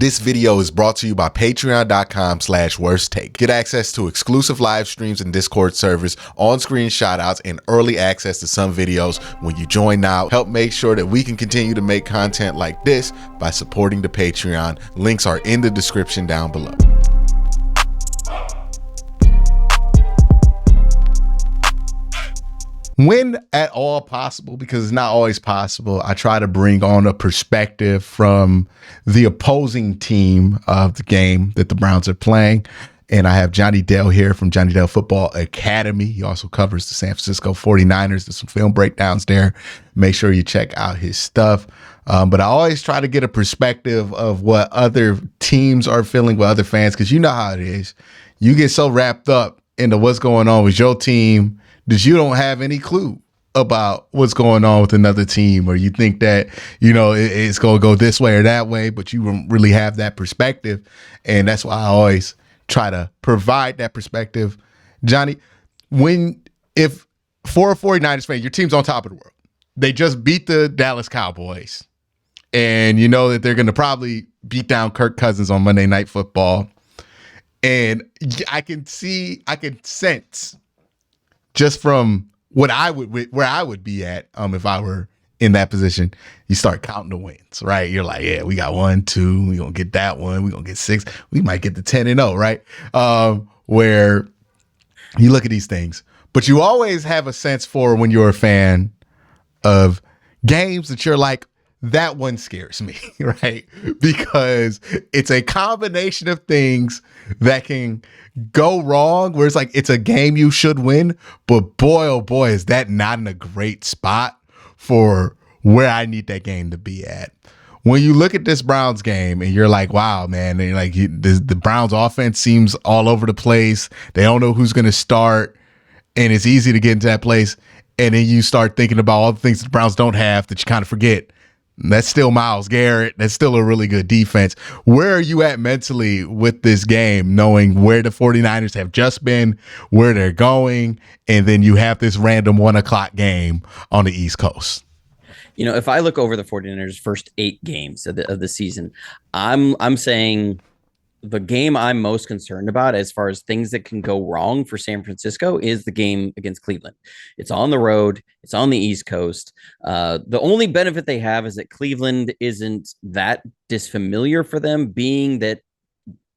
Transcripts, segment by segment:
This video is brought to you by patreon.com/worsttake. Get access to exclusive live streams and Discord servers, on-screen shoutouts, and early access to some videos when you join now. Help make sure that we can continue to make content like this by supporting the Patreon. Links are in the description down below. When at all possible, because it's not always possible, I try to bring on a perspective from the opposing team of the game that the Browns are playing. And I have Johnny Dale here from Johnny Dale Football Academy. He also covers the San Francisco 49ers. There's some film breakdowns there. Make sure you check out his stuff. But I always try to get a perspective of what other teams are feeling with other fans, because you know how it is. You get so wrapped up into what's going on with your team that you don't have any clue about what's going on with another team, or you think that, you know, it's going to go this way or that way, but you don't really have that perspective. And that's why I always try to provide that perspective. Johnny, if for a 49ers fan, your team's on top of the world, they just beat the Dallas Cowboys, and you know that they're going to probably beat down Kirk Cousins on Monday Night Football. And I can sense, just from where I would be at, if I were in that position, you start counting the wins, right? You're like, yeah, we got 1, 2, we gonna get that one, we gonna get 6, we might get to 10-0, right? Where you look at these things, but you always have a sense for, when you're a fan of games, that you're like, that one scares me, right? Because it's a combination of things that can go wrong, where it's like, it's a game you should win, but boy, oh boy, is that not in a great spot for where I need that game to be at. When you look at this Browns game and you're like, wow, man, and like the Browns offense seems all over the place. They don't know who's going to start, and it's easy to get into that place. And then you start thinking about all the things that the Browns don't have that you kind of forget. That's still Myles Garrett. That's still a really good defense. Where are you at mentally with this game, knowing where the 49ers have just been, where they're going, and then you have this random 1 o'clock game on the East Coast? You know, if I look over the 49ers' first 8 games of the season, I'm saying the game I'm most concerned about, as far as things that can go wrong for San Francisco, is the game against Cleveland. It's on the road. It's on the East Coast. The only benefit they have is that Cleveland isn't that disfamiliar for them, being that,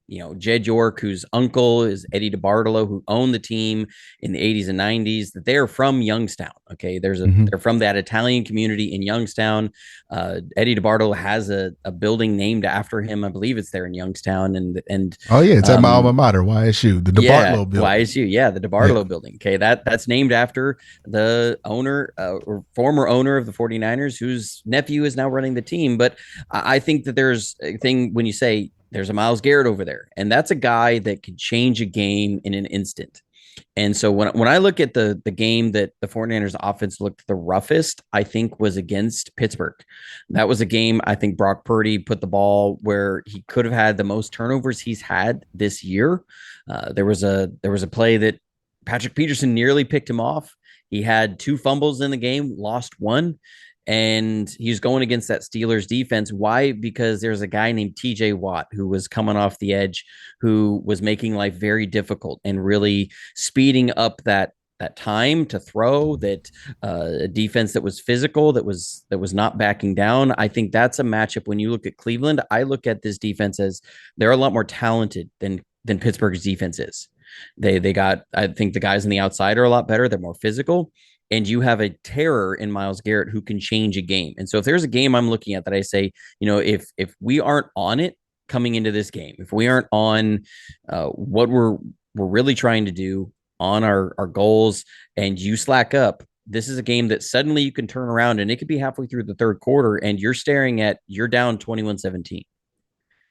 you know, Jed York, whose uncle is Eddie DeBartolo, who owned the team in the 80s and 90s, that they're from Youngstown. Okay. They're from that Italian community in Youngstown. Eddie DeBartolo has a building named after him. I believe it's there in Youngstown. And oh yeah, it's at my alma mater, YSU, the DeBartolo building. YSU, yeah, the DeBartolo building. Okay. That's named after the owner, or former owner of the 49ers, whose nephew is now running the team. But I think that there's a thing when you say, there's a Myles Garrett over there, and that's a guy that could change a game in an instant. And so when I look at the game that the 49ers offense looked the roughest, I think was against Pittsburgh. That was a game I think Brock Purdy put the ball where he could have had the most turnovers he's had this year. There was a play that Patrick Peterson nearly picked him off. He had 2 fumbles in the game, lost 1. And he's going against that Steelers defense. Why? Because there's a guy named TJ Watt who was coming off the edge, who was making life very difficult and really speeding up that time to throw, that a defense that was physical, that was not backing down. I think that's a matchup. When you look at Cleveland, I look at this defense as they're a lot more talented than Pittsburgh's defense is. I think the guys on the outside are a lot better. They're more physical. And you have a terror in Myles Garrett who can change a game. And so if there's a game I'm looking at that I say, you know, if we aren't on it coming into this game, if we aren't on what we're really trying to do, on our goals, and you slack up, this is a game that suddenly you can turn around, and it could be halfway through the third quarter and you're down 21-17.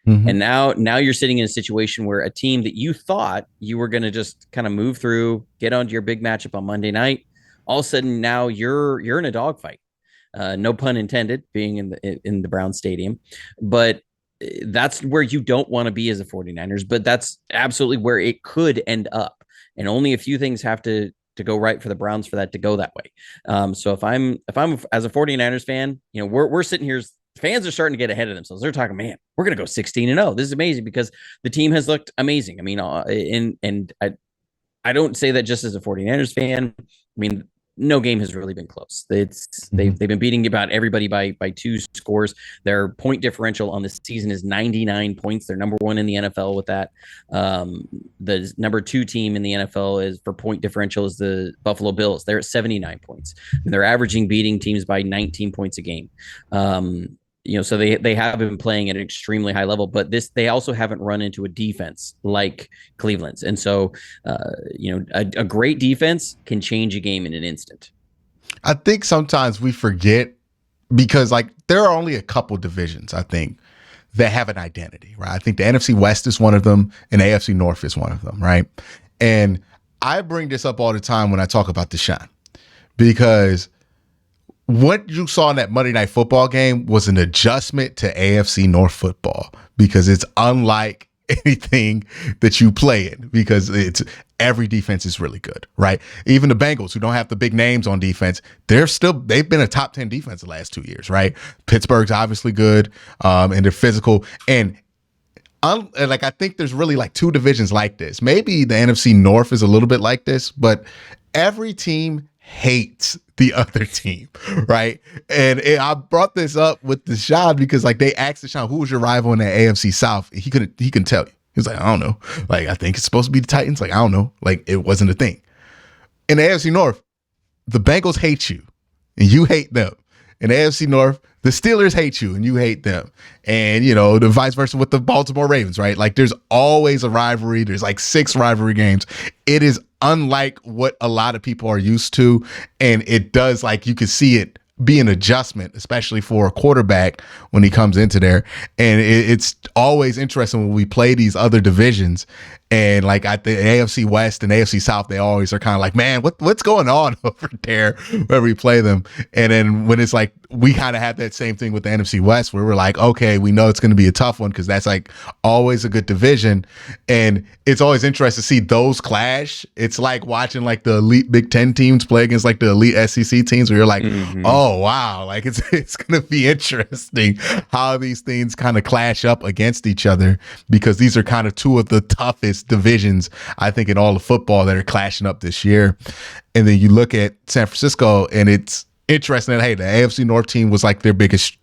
Mm-hmm. And now you're sitting in a situation where a team that you thought you were going to just kind of move through, get onto your big matchup on Monday night, all of a sudden now you're in a dogfight. No pun intended, being in the Browns stadium, but that's where you don't want to be as a 49ers, but that's absolutely where it could end up. And only a few things have to go right for the Browns for that to go that way. So if I'm as a 49ers fan, you know, we're sitting here fans are starting to get ahead of themselves. They're talking, man, we're going to go 16-0. This is amazing because the team has looked amazing. I mean, I don't say that just as a 49ers fan. I mean, no game has really been close. They've been beating about everybody by 2 scores. Their point differential on the season is 99 points. They're number 1 in the NFL with that. The number 2 team in the NFL is for point differential is the Buffalo Bills. They're at 79 points. And they're averaging beating teams by 19 points a game. So they have been playing at an extremely high level, but they also haven't run into a defense like Cleveland's. And so, a great defense can change a game in an instant. I think sometimes we forget because like there are only a couple divisions, I think, that have an identity, right? I think the NFC West is one of them and the AFC North is one of them, right? And I bring this up all the time when I talk about Deshaun because what you saw in that Monday Night Football game was an adjustment to AFC North football because it's unlike anything that you play in because every defense is really good, right? Even the Bengals, who don't have the big names on defense, they've been a top 10 defense the last 2 years, right? Pittsburgh's obviously good, and they're physical. And like I think there's really like 2 divisions like this. Maybe the NFC North is a little bit like this, but every team hates the other team, right? And I brought this up with Deshaun because like they asked Deshaun, who was your rival in the AFC South? He couldn't tell you. He was like, I don't know. Like, I think it's supposed to be the Titans. Like, I don't know. Like, it wasn't a thing. In the AFC North, the Bengals hate you and you hate them. In the AFC North, the Steelers hate you and you hate them. And, the vice versa with the Baltimore Ravens, right? Like there's always a rivalry. There's like 6 rivalry games. It is unlike what a lot of people are used to. And it does, like, you can see it be an adjustment, especially for a quarterback when he comes into there. And it's always interesting when we play these other divisions. And like at the AFC West and AFC South, they always are kind of like, man, what's going on over there whenever we play them? And then when it's like, we kind of have that same thing with the NFC West where we're like, okay, we know it's going to be a tough one because that's like always a good division. And it's always interesting to see those clash. It's like watching like the elite Big Ten teams play against like the elite SEC teams where you're like, oh, wow, like it's going to be interesting how these things kind of clash up against each other because these are kind of 2 of the toughest divisions, I think, in all of football that are clashing up this year. And then you look at San Francisco and it's interesting that, hey, the AFC North team was like their biggest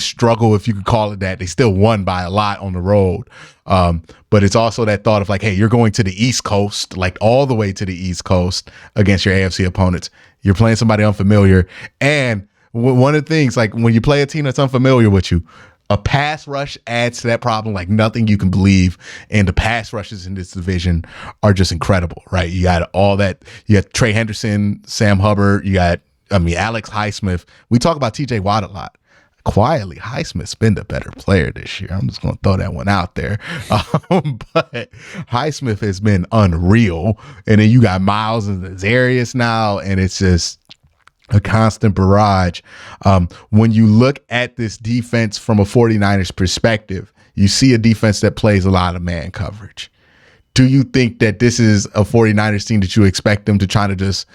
struggle, if you could call it that. They still won by a lot on the road. But it's also that thought of like, hey, you're going to the East Coast, like all the way to the East Coast against your AFC opponents. You're playing somebody unfamiliar. And one of the things, like when you play a team that's unfamiliar with you, a pass rush adds to that problem like nothing you can believe. And the pass rushes in this division are just incredible, right? You got all that. You got Trey Henderson, Sam Hubbard. You got, Alex Highsmith. We talk about TJ Watt a lot. Quietly, Highsmith's been the better player this year. I'm just going to throw that one out there. But Highsmith has been unreal. And then you got Miles and Zarius now, and it's just a constant barrage. When you look at this defense from a 49ers perspective, you see a defense that plays a lot of man coverage. Do you think that this is a 49ers team that you expect them to try to just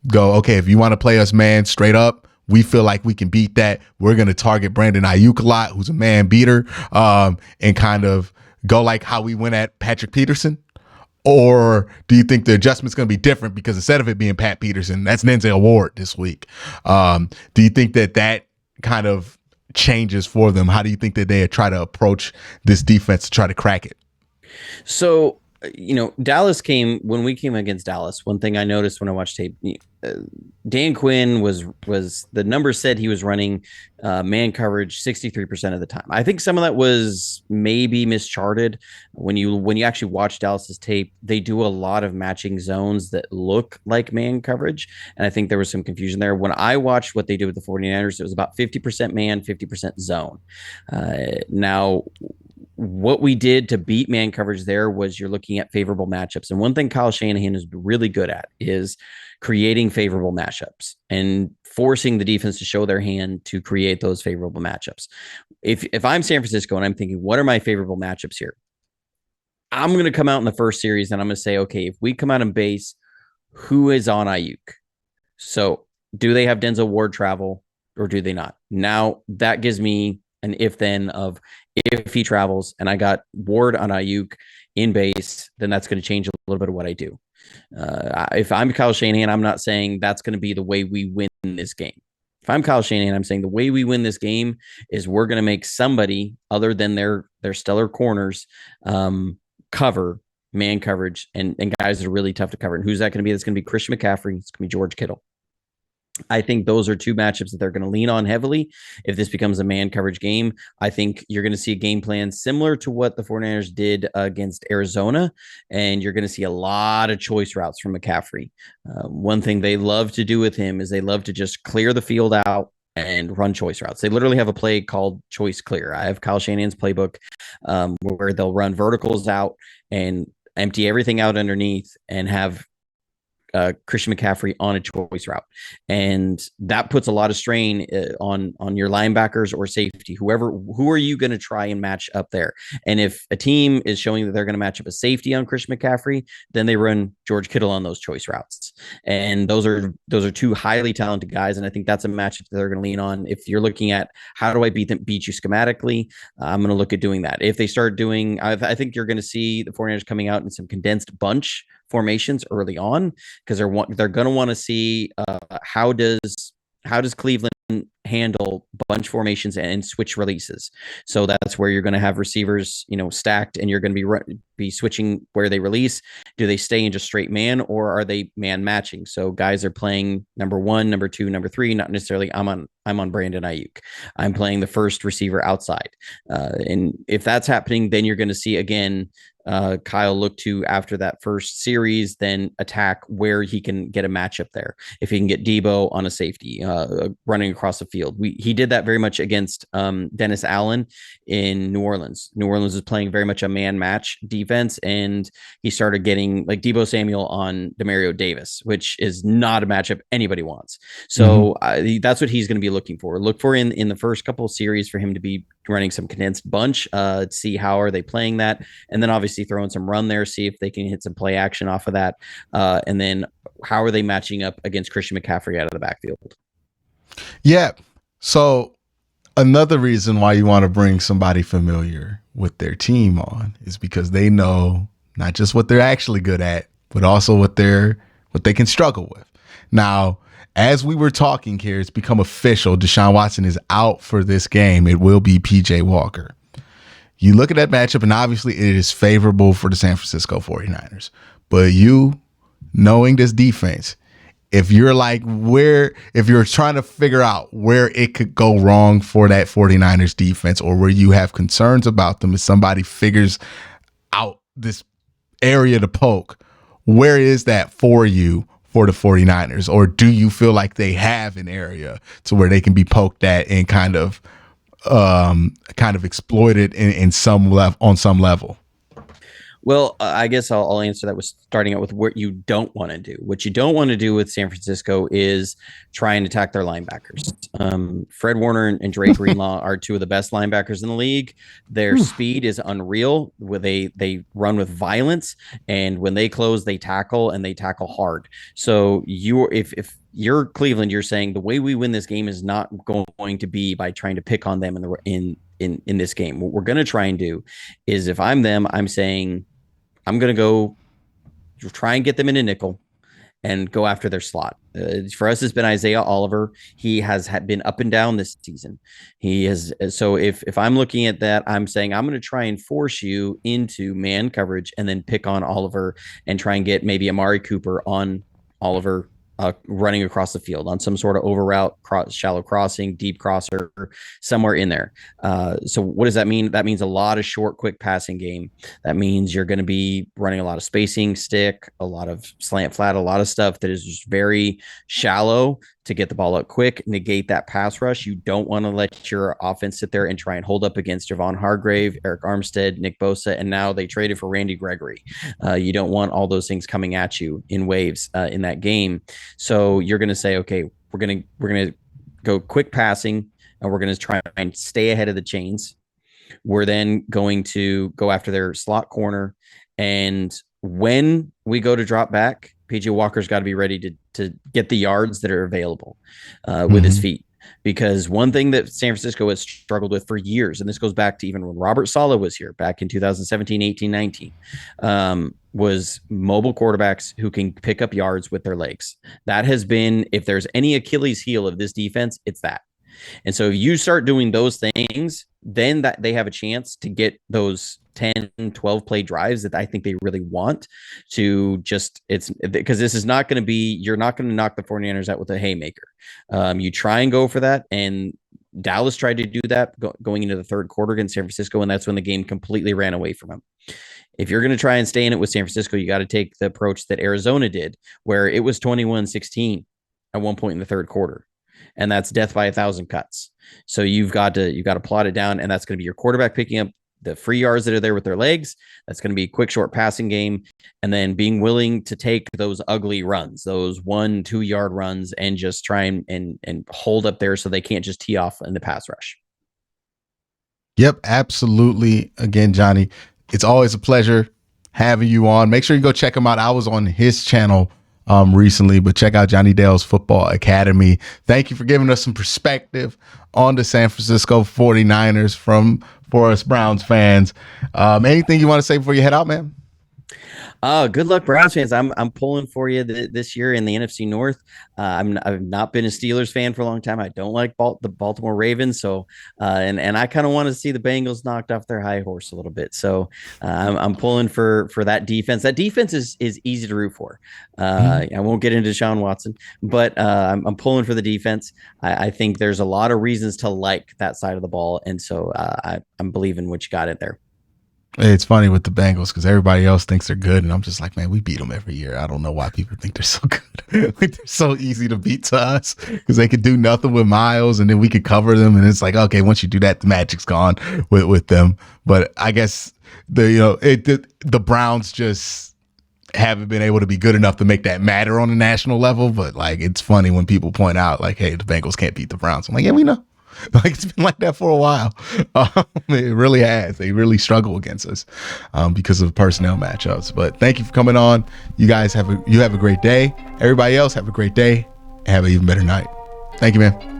go, okay, if you want to play us man straight up, we feel like we can beat that. We're going to target Brandon Ayuk a lot, who's a man beater, and kind of go like how we went at Patrick Peterson? Or do you think the adjustment's going to be different because instead of it being Pat Peterson, that's Denzel Ward this week? Do you think that kind of changes for them? How do you think that they try to approach this defense to try to crack it? So, when we came against Dallas, one thing I noticed when I watched tape, Dan Quinn was the numbers said he was running man coverage 63% of the time. I think some of that was maybe mischarted. When you actually watch Dallas's tape, they do a lot of matching zones that look like man coverage. And I think there was some confusion there. When I watched what they did with the 49ers, it was about 50% man, 50% zone. Now, what we did to beat man coverage there was you're looking at favorable matchups. And one thing Kyle Shanahan is really good at is creating favorable matchups and forcing the defense to show their hand to create those favorable matchups. If I'm San Francisco and I'm thinking, what are my favorable matchups here? I'm going to come out in the first series and I'm going to say, okay, if we come out in base, who is on Ayuk? So do they have Denzel Ward travel or do they not? Now that gives me an if then of if he travels and I got Ward on Ayuk in base, then that's going to change a little bit of what I do. If I'm Kyle Shanahan, I'm not saying that's going to be the way we win this game. If I'm Kyle Shanahan, I'm saying the way we win this game is we're going to make somebody other than their stellar corners cover man coverage and guys that are really tough to cover. And who's that going to be? That's going to be Christian McCaffrey. It's going to be George Kittle. I think those are two matchups that they're going to lean on heavily. If this becomes a man coverage game, I think you're going to see a game plan similar to what the 49ers did against Arizona. And you're going to see a lot of choice routes from McCaffrey. One thing they love to do with him is they love to just clear the field out and run choice routes. They literally have a play called choice clear. I have Kyle Shanahan's playbook where they'll run verticals out and empty everything out underneath and have Christian McCaffrey on a choice route, and that puts a lot of strain on your linebackers or safety. Who are you going to try and match up there? And if a team is showing that they're going to match up a safety on Christian McCaffrey, then they run George Kittle on those choice routes, and those are two highly talented guys. And I think that's a matchup that they're going to lean on. If you're looking at how do I beat you schematically, I'm going to look at doing that. If they start doing, I think you're going to see the 49ers coming out in some condensed bunch formations early on because they're going to want to see how does Cleveland handle bunch formations and switch releases. So that's where you're going to have receivers, stacked, and you're going to be switching where they release. Do they stay in just straight man, or are they man matching? So guys are playing number 1, number 2, number 3, not necessarily I'm on Brandon Ayuk. I'm playing the first receiver outside. And if that's happening, then you're going to see again Kyle look to, after that first series, then attack where he can get a matchup there. If he can get Debo on a safety running across the field. He did that very much against Dennis Allen in New Orleans. New Orleans was playing very much a man match defense, and he started getting like Debo Samuel on Demario Davis, which is not a matchup anybody wants. So that's what he's going to be looking for. Look for in the first couple of series for him to be running some condensed bunch, see how are they playing that, and then obviously throw in some run there, see if they can hit some play action off of that, and then how are they matching up against Christian McCaffrey out of the backfield. Yeah. So another reason why you want to bring somebody familiar with their team on is because they know not just what they're actually good at, but also what they can struggle with. Now, as we were talking here, it's become official. Deshaun Watson is out for this game. It will be PJ Walker. You look at that matchup, and obviously it is favorable for the San Francisco 49ers. But you, knowing this defense, if you're trying to figure out where it could go wrong for that 49ers defense, or where you have concerns about them, if somebody figures out this area to poke, where is that for you for the 49ers? Or do you feel like they have an area to where they can be poked at and kind of exploited in some on some level? Well, I guess I'll answer that with starting out with what you don't want to do. What you don't want to do with San Francisco is try and attack their linebackers. Fred Warner and Dre Greenlaw are two of the best linebackers in the league. Their speed is unreal. Where they run with violence, and when they close, they tackle, and they tackle hard. So if you're Cleveland, you're saying the way we win this game is not going to be by trying to pick on them in this game. What we're going to try and do is, if I'm them, I'm saying I'm going to go try and get them in a nickel and go after their slot. For us, it's been Isaiah Oliver. He has been up and down this season. He has. So if I'm looking at that, I'm saying I'm going to try and force you into man coverage and then pick on Oliver and try and get maybe Amari Cooper on Oliver running across the field on some sort of over route, shallow crossing, deep crosser, somewhere in there. So what does that mean? That means a lot of short, quick passing game. That means you're going to be running a lot of spacing stick, a lot of slant flat, a lot of stuff that is just very shallow to get the ball out quick, negate that pass rush. You don't want to let your offense sit there and try and hold up against Javon Hargrave, Eric Armstead, Nick Bosa, and now they traded for Randy Gregory. You don't want all those things coming at you in waves in that game. So you're going to say, okay, we're going to go quick passing, and we're going to try and stay ahead of the chains. We're then going to go after their slot corner, and when we go to drop back, PJ Walker's got to be ready to get the yards that are available with his feet. because one thing that San Francisco has struggled with for years, and this goes back to even when Robert Saleh was here back in 2017, 18, 19, was mobile quarterbacks who can pick up yards with their legs. That has been, if there's any Achilles heel of this defense, it's that. And so if you start doing those things, then that they have a chance to get those 10, 12 play drives that I think they really want to just, it's because this is not going to be, you're not going to knock the 49ers out with a haymaker. You try and go for that. And Dallas tried to do that going into the third quarter against San Francisco, and that's when the game completely ran away from him. If you're going to try and stay in it with San Francisco, you got to take the approach that Arizona did, where it was 21-16 at one point in the third quarter. And that's death by 1,000 cuts. So you've got to plot it down, and that's going to be your quarterback picking up the free yards that are there with their legs. That's going to be a quick, short passing game, and then being willing to take those ugly runs, those 1-2 yard runs, and just try and hold up there so they can't just tee off in the pass rush. Yep, absolutely. Again, Johnny, it's always a pleasure having you on. Make sure you go check him out. I was on his channel recently, but check out Johnny Dale's Football Academy. Thank you for giving us some perspective on the San Francisco 49ers for us Browns fans. Anything you want to say before you head out, man? Good luck, Browns fans. I'm pulling for you this year in the NFC North. I've not been a Steelers fan for a long time. I don't like the Baltimore Ravens. So, and I kind of want to see the Bengals knocked off their high horse a little bit. So, I'm pulling for that defense. That defense is easy to root for. I won't get into Deshaun Watson, but I'm pulling for the defense. I think there's a lot of reasons to like that side of the ball, and so I'm believing what you got it there. It's funny with the Bengals because everybody else thinks they're good, and I'm just like, man, we beat them every year. I don't know why people think they're so good. Like, they're so easy to beat to us because they could do nothing with Miles, and then we could cover them. And it's like, okay, once you do that, the magic's gone with them. But I guess the Browns just haven't been able to be good enough to make that matter on a national level. But like, it's funny when people point out like, hey, the Bengals can't beat the Browns. I'm like, yeah, we know. Like, it's been like that for a while. It really has. They really struggle against us because of personnel matchups. But thank you for coming on. You guys have a great day. Everybody else have a great day. Have an even better night. Thank you, man.